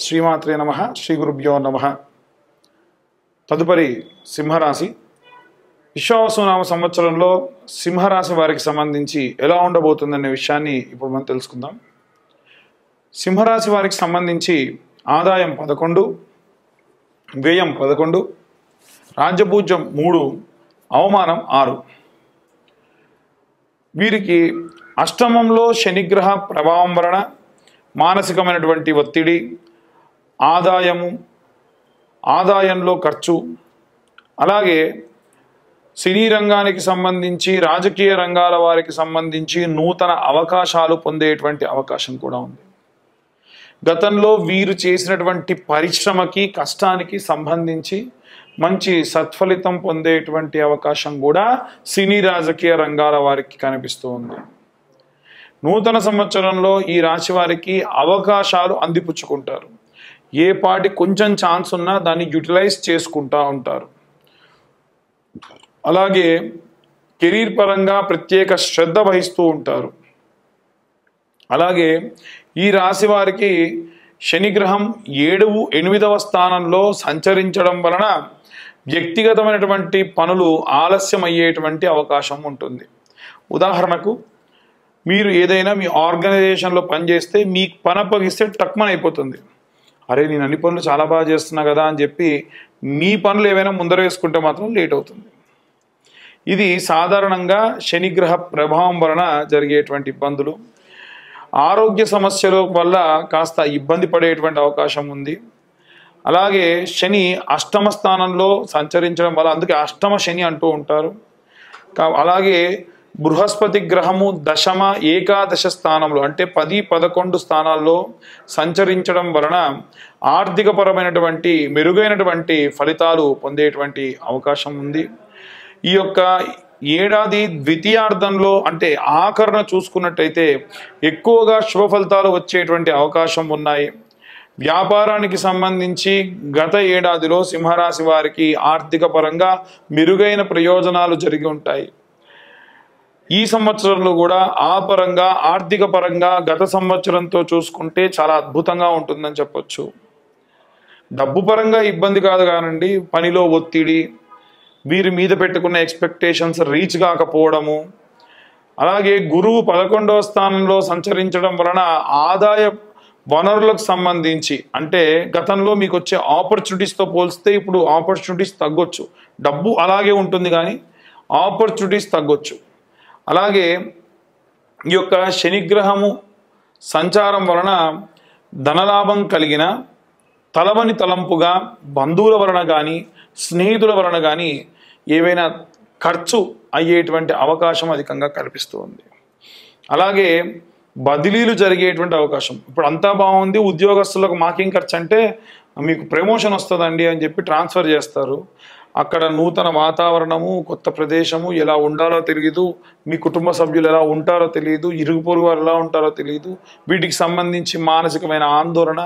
శ్రీమాత్రే నమః శ్రీ గురుభ్యో నమః. తదుపరి సింహరాశి. విశ్వావసునామ సంవత్సరంలో సింహరాశి వారికి సంబంధించి ఎలా ఉండబోతుందనే విషయాన్ని ఇప్పుడు మనం తెలుసుకుందాం. సింహరాశి వారికి సంబంధించి ఆదాయం 11, వ్యయం 11, రాజ్యపూజ్యం 3, అవమానం 6. వీరికి అష్టమంలో శనిగ్రహ ప్రభావం వలన మానసికమైనటువంటి ఒత్తిడి, ఆదాయంలో ఖర్చు, అలాగే సినీ రంగానికి సంబంధించి రాజకీయ రంగాల వారికి సంబంధించి నూతన అవకాశాలు పొందేటువంటి అవకాశం కూడా ఉంది. గతంలో వీరు చేసినటువంటి పరిశ్రమకి కష్టానికి సంబంధించి మంచి సత్ఫలితం పొందేటువంటి అవకాశం కూడా సినీ రాజకీయ రంగాల వారికి కనిపిస్తూ ఉంది. నూతన సంవత్సరంలో ఈ రాశి వారికి అవకాశాలు అందిపుచ్చుకుంటారు. ఏ పాటి కొంచెం ఛాన్స్ ఉన్నా దాన్ని యూటిలైజ్ చేసుకుంటూ ఉంటారు. అలాగే కెరీర్ పరంగా ప్రత్యేక శ్రద్ధ వహిస్తూ ఉంటారు. అలాగే ఈ రాశి వారికి శనిగ్రహం 7, 8వ స్థానంలో సంచరించడం వలన వ్యక్తిగతమైనటువంటి పనులు ఆలస్యం అయ్యేటువంటి అవకాశం ఉంటుంది. ఉదాహరణకు, మీరు ఏదైనా మీ ఆర్గనైజేషన్లో పనిచేస్తే మీకు పని అప్పగిస్తే టక్మన్ అయిపోతుంది. అరే నేను అన్ని పనులు చాలా బాగా చేస్తున్నా కదా అని చెప్పి మీ పనులు ఏవైనా ముందర వేసుకుంటే మాత్రం లేట్ అవుతుంది. ఇది సాధారణంగా శనిగ్రహ ప్రభావం వలన జరిగేటువంటి ఇబ్బందులు. ఆరోగ్య సమస్యల వల్ల కాస్త ఇబ్బంది పడేటువంటి అవకాశం ఉంది. అలాగే శని అష్టమ స్థానంలో సంచరించడం వల్ల, అందుకే అష్టమ శని అంటూ ఉంటారు. అలాగే బృహస్పతి గ్రహము దశమ, ఏకాదశ స్థానంలో అంటే 10, 11 స్థానాల్లో సంచరించడం వలన ఆర్థికపరమైనటువంటి మెరుగైనటువంటి ఫలితాలు పొందేటువంటి అవకాశం ఉంది. ఈ యొక్క ఏడాది ద్వితీయార్థంలో అంటే ఆఖరణ చూసుకున్నట్టయితే ఎక్కువగా శుభ ఫలితాలు వచ్చేటువంటి అవకాశం ఉన్నాయి. వ్యాపారానికి సంబంధించి గత ఏడాదిలో సింహరాశి వారికి ఆర్థిక పరంగా మెరుగైన ప్రయోజనాలు జరిగి ఉంటాయి. ఈ సంవత్సరంలో కూడా ఆ పరంగా ఆర్థిక పరంగా గత సంవత్సరంతో చూసుకుంటే చాలా అద్భుతంగా ఉంటుందని చెప్పొచ్చు. డబ్బు పరంగా ఇబ్బంది కాదు కానండి, పనిలో ఒత్తిడి, వీరి మీద పెట్టుకున్న ఎక్స్పెక్టేషన్స్ రీచ్ కాకపోవడము, అలాగే గురువు 11వ స్థానంలో సంచరించడం వలన ఆదాయ వనరులకు సంబంధించి అంటే గతంలో మీకు వచ్చే ఆపర్చునిటీస్తో పోల్స్తే ఇప్పుడు ఆపర్చునిటీస్ తగ్గొచ్చు. డబ్బు అలాగే ఉంటుంది కానీ ఆపర్చునిటీస్ తగ్గొచ్చు. అలాగే ఈ యొక్క శనిగ్రహము సంచారం వలన ధనలాభం కలిగిన తలవని తలంపుగా బంధువుల వలన కానీ స్నేహితుల వలన కానీ ఏవైనా ఖర్చు అయ్యేటువంటి అవకాశం అధికంగా కనిపిస్తూ ఉంది. అలాగే బదిలీలు జరిగేటువంటి అవకాశం. ఇప్పుడు అంతా బాగుంది, ఉద్యోగస్తులకు మాకేం ఖర్చు అంటే మీకు ప్రమోషన్ వస్తుందండి అని చెప్పి ట్రాన్స్ఫర్ చేస్తారు. అక్కడ నూతన వాతావరణము, కొత్త ప్రదేశము, ఎలా ఉండాలో తెలియదు, మీ కుటుంబ సభ్యులు ఎలా ఉంటారో తెలియదు, ఇరుగు పొరుగు వారు ఎలా ఉంటారో తెలియదు. వీటికి సంబంధించి మానసికమైన ఆందోళన,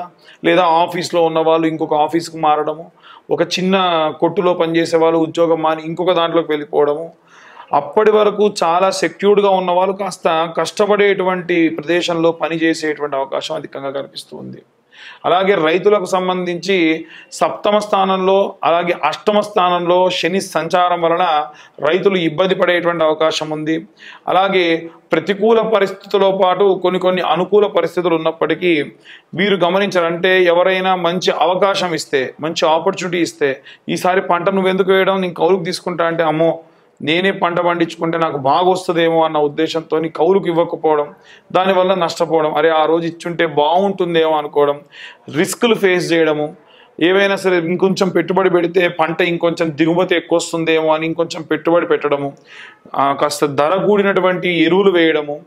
లేదా ఆఫీస్లో ఉన్న వాళ్ళు ఇంకొక ఆఫీస్కి మారడము, ఒక చిన్న కొట్టులో పనిచేసే వాళ్ళు ఉద్యోగం మాని ఇంకొక దాంట్లోకి వెళ్ళిపోవడము, అప్పటి వరకు చాలా సెక్యూర్డ్గా ఉన్న వాళ్ళు కాస్త కష్టపడేటువంటి ప్రదేశంలో పనిచేసేటువంటి అవకాశం అధికంగా కనిపిస్తుంది. అలాగే రైతులకు సంబంధించి 7వ స్థానంలో అలాగే 8వ స్థానంలో శని సంచారం వలన రైతులు ఇబ్బంది పడేటువంటి అవకాశం ఉంది. అలాగే ప్రతికూల పరిస్థితులతో పాటు కొన్ని అనుకూల పరిస్థితులు ఉన్నప్పటికీ వీరు గమనించారంటే ఎవరైనా మంచి అవకాశం ఇస్తే, మంచి ఆపర్చునిటీ ఇస్తే, ఈసారి పంట నువ్వెందుకు వేయడం, నేను కౌలుకు తీసుకుంటా అంటే అమ్మో నేనే పంట పండించుకుంటే నాకు బాగా వస్తుందేమో అన్న ఉద్దేశంతో కౌలుకు ఇవ్వకపోవడం, దానివల్ల నష్టపోవడం, అరే ఆ రోజు ఇచ్చుంటే బాగుంటుందేమో అనుకోవడం, రిస్కులు ఫేస్ చేయడము, ఏవైనా సరే ఇంకొంచెం పెట్టుబడి పెడితే పంట ఇంకొంచెం దిగుమతి ఎక్కువ వస్తుందేమో అని ఇంకొంచెం పెట్టుబడి పెట్టడము, కాస్త ధర కూడినటువంటి ఎరువులు వేయడము,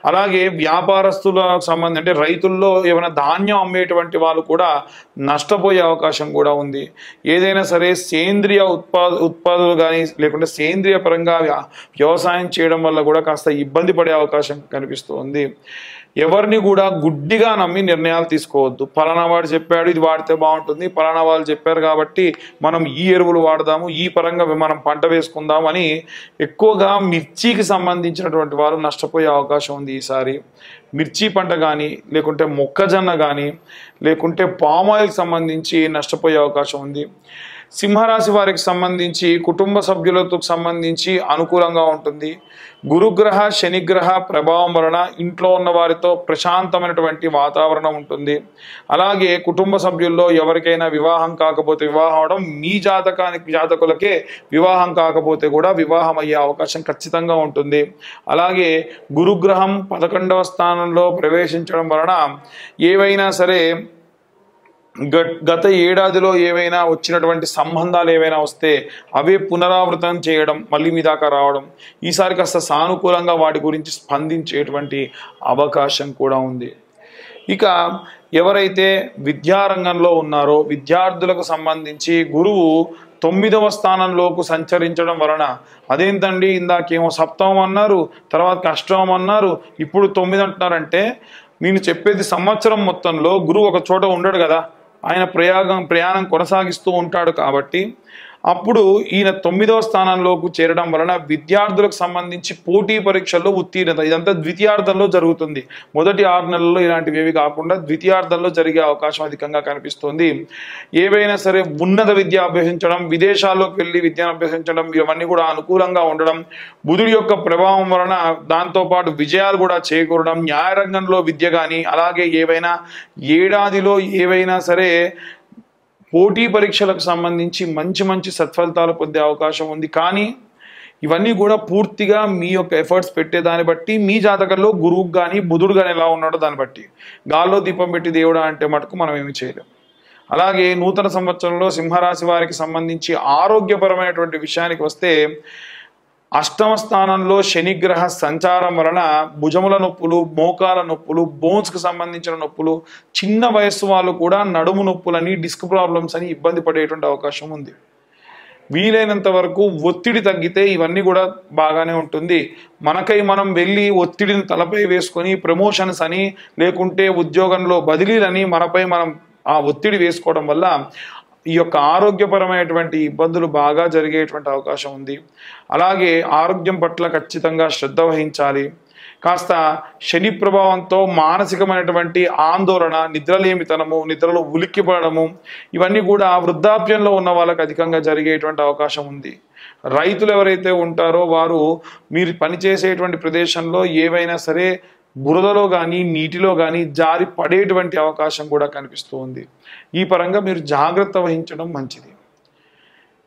అలాగే వ్యాపారస్తుల సంబంధం అంటే రైతుల్లో ఏమైనా ధాన్యం అమ్మేటువంటి వాళ్ళు కూడా నష్టపోయే అవకాశం కూడా ఉంది. ఏదైనా సరే సేంద్రియ ఉత్పాదులు కానీ లేకుంటే సేంద్రియ పరంగా వ్యవసాయం చేయడం వల్ల కూడా కాస్త ఇబ్బంది పడే అవకాశం కనిపిస్తుంది. ఎవరిని కూడా గుడ్డిగా నమ్మి నిర్ణయాలు తీసుకోవద్దు. పలానా వాడు చెప్పాడు ఇది వాడితే బాగుంటుంది, పలానా వాళ్ళు చెప్పారు కాబట్టి మనం ఈ ఎరువులు వాడదాము, ఈ పరంగా మనం పంట వేసుకుందాం అని ఎక్కువగా మిర్చికి సంబంధించినటువంటి వారు నష్టపోయే అవకాశం ఉంది ఈసారి. మిర్చి పంట కానీ, లేకుంటే మొక్కజొన్న కానీ, లేకుంటే పామ్ ఆయిల్ సంబంధించి నష్టపోయే అవకాశం ఉంది. సింహరాశి వారికి సంబంధించి కుటుంబ సభ్యులతో సంబంధించి అనుకూలంగా ఉంటుంది. గురుగ్రహ శనిగ్రహ ప్రభావం వలన ఇంట్లో ఉన్న వారితో ప్రశాంతమైనటువంటి వాతావరణం ఉంటుంది. అలాగే కుటుంబ సభ్యుల్లో ఎవరికైనా వివాహం కాకపోతే వివాహం అవడం, మీ జాతకులకే వివాహం కాకపోతే కూడా వివాహం అయ్యే అవకాశం ఖచ్చితంగా ఉంటుంది. అలాగే గురుగ్రహం 11వ స్థానంలో ప్రవేశించడం వలన ఏవైనా సరే గత ఏడాదిలో ఏవైనా వచ్చినటువంటి సంబంధాలు ఏవైనా వస్తే అవే పునరావృతం చేయడం, మళ్ళీ మీ దాకా రావడం, ఈసారి కాస్త సానుకూలంగా వాటి గురించి స్పందించేటువంటి అవకాశం కూడా ఉంది. ఇక ఎవరైతే విద్యారంగంలో ఉన్నారో విద్యార్థులకు సంబంధించి గురువు 9వ స్థానంలోకి సంచరించడం వలన, అదేంటండి ఇందాకేమో సప్తమం అన్నారు, తర్వాత అష్టమం అన్నారు, ఇప్పుడు 9 అంటున్నారంటే, నేను చెప్పేది సంవత్సరం మొత్తంలో గురువు ఒక చోట ఉండడు కదా, ఆయన ప్రయాణం కొనసాగిస్తూ ఉంటాడు. కాబట్టి అప్పుడు ఈయన 9వ స్థానంలోకి చేరడం వలన విద్యార్థులకు సంబంధించి పోటీ పరీక్షల్లో ఉత్తీర్ణత, ఇదంతా ద్వితీయార్థంలో జరుగుతుంది. మొదటి 6 నెలల్లో ఇలాంటివి ఏవి కాకుండా ద్వితీయార్థంలో జరిగే అవకాశం అధికంగా కనిపిస్తుంది. ఏవైనా సరే ఉన్నత విద్య అభ్యసించడం, విదేశాల్లోకి వెళ్ళి విద్యను అభ్యసించడం, ఇవన్నీ కూడా అనుకూలంగా ఉండడం, బుధుడి యొక్క ప్రభావం వలన దాంతోపాటు విజయాలు కూడా చేకూరడం, న్యాయరంగంలో విద్య కానీ, అలాగే ఏవైనా ఏడాదిలో ఏవైనా సరే పోటీ పరీక్షలకు సంబంధించి మంచి మంచి సత్ఫలితాలు పొందే అవకాశం ఉంది. కానీ ఇవన్నీ కూడా పూర్తిగా మీ యొక్క ఎఫర్ట్స్ పెట్టేదాన్ని బట్టి, మీ జాతకంలో గురువుకు కానీ బుధుడు కానీ ఎలా ఉన్నాడో దాన్ని బట్టి. గాల్లో దీపం పెట్టి దేవుడా అంటే మటుకు మనం ఏమి చేయలేం. అలాగే నూతన సంవత్సరంలో సింహరాశి వారికి సంబంధించి ఆరోగ్యపరమైనటువంటి విషయానికి వస్తే, 8వ స్థానంలో శనిగ్రహ సంచారం వలన భుజముల నొప్పులు, మోకాల నొప్పులు, బోన్స్కి సంబంధించిన నొప్పులు, చిన్న వయస్సు వాళ్ళు కూడా నడుము నొప్పులని, డిస్క్ ప్రాబ్లమ్స్ అని ఇబ్బంది పడేటువంటి అవకాశం ఉంది. వీలైనంత వరకు ఒత్తిడి తగ్గితే ఇవన్నీ కూడా బాగానే ఉంటుంది. మనకై మనం వెళ్ళి ఒత్తిడిని తలపై వేసుకొని ప్రమోషన్స్ అని, లేకుంటే ఉద్యోగంలో బదిలీలని మనపై మనం ఆ ఒత్తిడి వేసుకోవడం వల్ల ఈ యొక్క ఆరోగ్యపరమైనటువంటి ఇబ్బందులు బాగా జరిగేటువంటి అవకాశం ఉంది. అలాగే ఆరోగ్యం పట్ల ఖచ్చితంగా శ్రద్ధ వహించాలి. కాస్త శని ప్రభావంతో మానసికమైనటువంటి ఆందోళన, నిద్రలేమితనము, నిద్రలో ఉలిక్కిపడము, ఇవన్నీ కూడా వృద్ధాప్యంలో ఉన్న వాళ్ళకి అధికంగా జరిగేటువంటి అవకాశం ఉంది. రైతులు ఎవరైతే ఉంటారో వారు మీరు పనిచేసేటువంటి ప్రదేశంలో ఏవైనా సరే బురదలో కానీ నీటిలో కానీ జారి పడేటువంటి అవకాశం కూడా కనిపిస్తూ ఉంది. ఈ పరంగా మీరు జాగ్రత్త వహించడం మంచిది.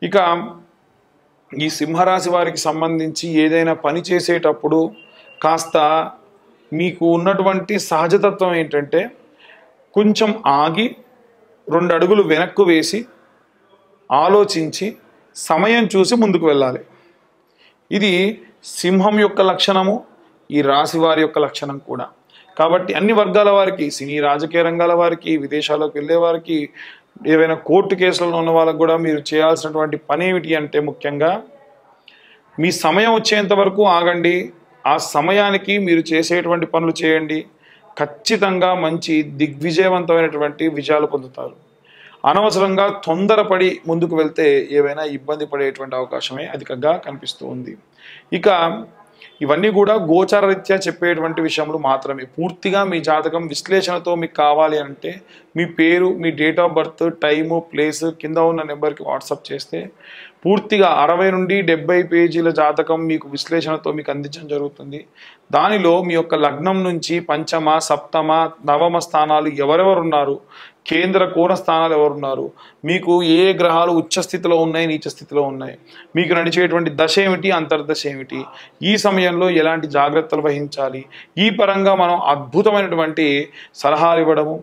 ఇక ఈ సింహరాశి వారికి సంబంధించి ఏదైనా పని చేసేటప్పుడు కాస్త మీకు ఉన్నటువంటి సహజతత్వం ఏంటంటే, కొంచెం ఆగి 2 అడుగులు వెనక్కు వేసి ఆలోచించి సమయం చూసి ముందుకు వెళ్ళాలి. ఇది సింహం యొక్క లక్షణము, ఈ రాశి వారి యొక్క లక్షణం కూడా. కాబట్టి అన్ని వర్గాల వారికి, సినీ రాజకీయ రంగాల వారికి, విదేశాలకు వెళ్ళే వారికి, ఏవైనా కోర్టు కేసులలో ఉన్న వాళ్ళకు కూడా మీరు చేయాల్సినటువంటి పని ఏమిటి అంటే, ముఖ్యంగా మీ సమయం వచ్చేంత వరకు ఆగండి. ఆ సమయానికి మీరు చేసేటువంటి పనులు చేయండి. ఖచ్చితంగా మంచి దిగ్విజయవంతమైనటువంటి విజయాలు పొందుతారు. అనవసరంగా తొందరపడి ముందుకు వెళ్తే ఏవైనా ఇబ్బంది పడేటువంటి అవకాశమే అధికంగా కనిపిస్తూ ఉంది. ఇక ఇవన్నీ కూడా గోచారరీత్యా చెప్పేటువంటి విషయములు మాత్రమే. పూర్తిగా మీ జాతకం విశ్లేషణతో మీకు కావాలి అంటే మీ పేరు, మీ date of birth, time, place కింద ఉన్న నెంబర్కి వాట్సాప్ చేస్తే పూర్తిగా 60 నుండి 70 పేజీల జాతకం మీకు విశ్లేషణతో మీకు అందించడం జరుగుతుంది. దానిలో మీ యొక్క లగ్నం నుంచి పంచమ, సప్తమ, నవమ స్థానాలు ఎవరెవరున్నారు, కేంద్ర కోణ స్థానాలు ఎవరున్నారు, మీకు ఏ గ్రహాలు ఉచ్చ స్థితిలో ఉన్నాయి, నీచ స్థితిలో ఉన్నాయి, మీకు నడిచేటువంటి దశ ఏమిటి, అంతర్దశ ఏమిటి, ఈ సమయంలో ఎలాంటి జాగ్రత్తలు వహించాలి, ఈ పరంగా మనం అద్భుతమైనటువంటి సలహాలు ఇవ్వడము,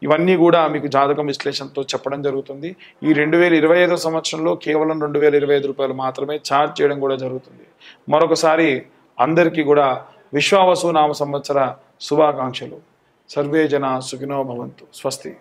ఇవన్నీ కూడా మీకు జాతకం విశ్లేషణతో చెప్పడం జరుగుతుంది. ఈ 2025 సంవత్సరంలో కేవలం 2025 రూపాయలు మాత్రమే ఛార్జ్ చేయడం కూడా జరుగుతుంది. మరొకసారి అందరికీ కూడా విశ్వావసు నామ సంవత్సర శుభాకాంక్షలు. సర్వే జన సుఖినో భవంతు. స్వస్తి.